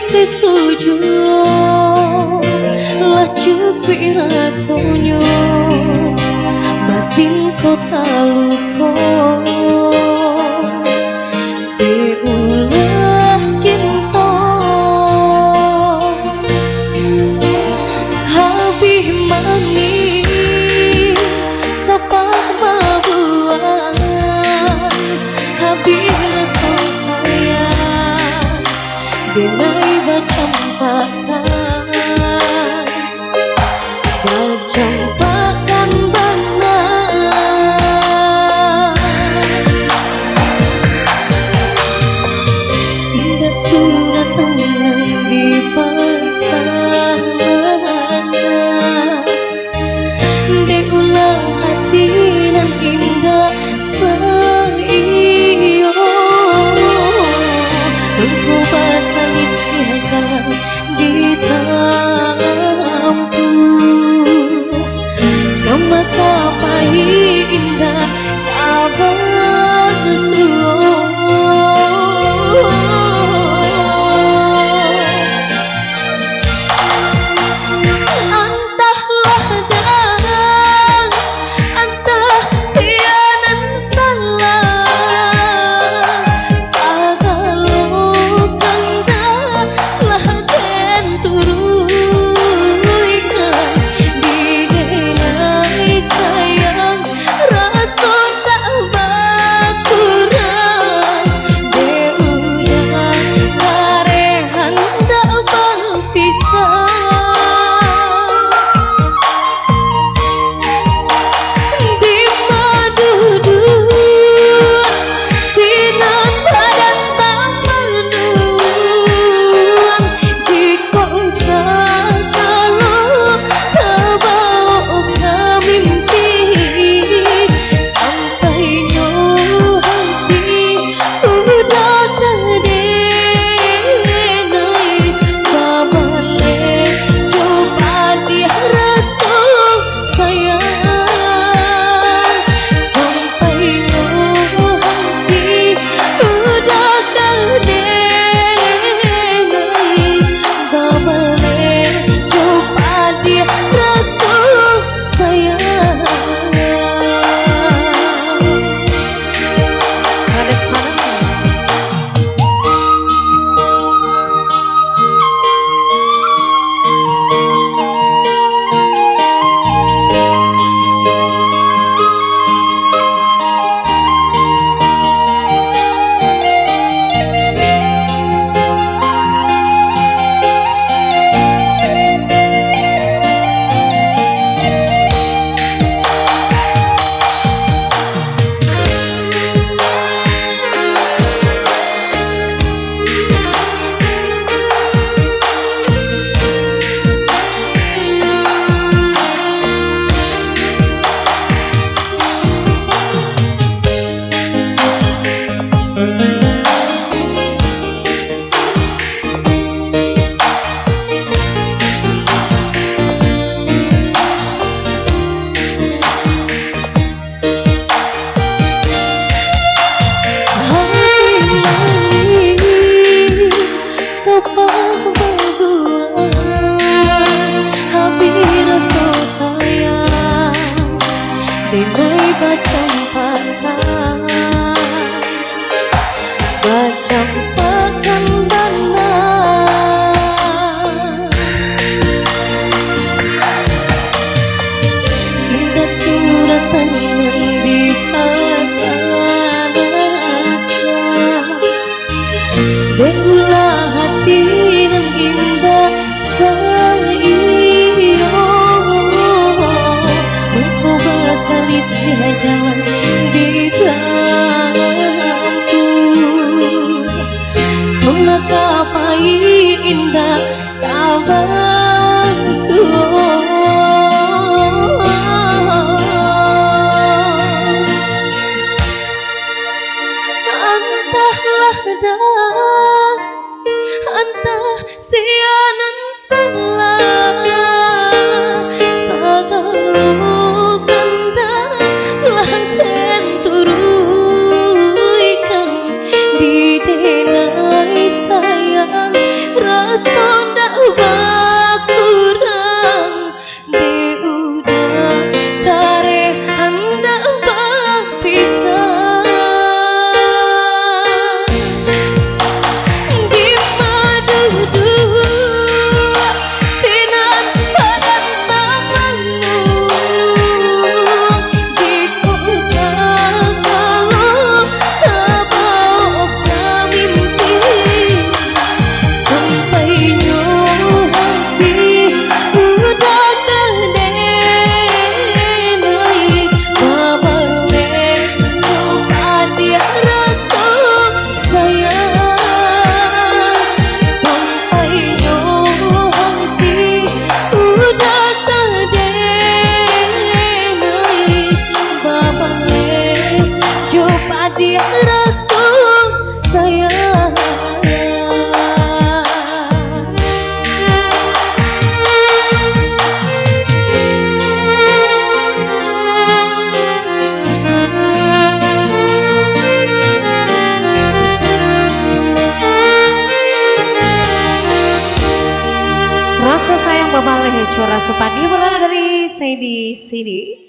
sesuju lah cepi rasonyo batin kota luko diulah cinta habis mangi sapak mabuan habis rasa sayang denai bacam pakan bacam pakan banget indah surat tangan di pasar mana deulang hati nan indah saio mencoba salisi jalan di tampu mata pahit indah kabar suo denai bacam pakan bacam pakan banget indah surat tangan di pasar berulah hati yang indah saio mencoba salisi jalan di tampu mengakapai indah kabar suo entahlah dah entah sianan salah sagalo kanda lah den turuikan di denai sayang dia Rasul sayang. Rasa sayang Bapak Lehe Cura Supandi berada dari Sedi Sidi.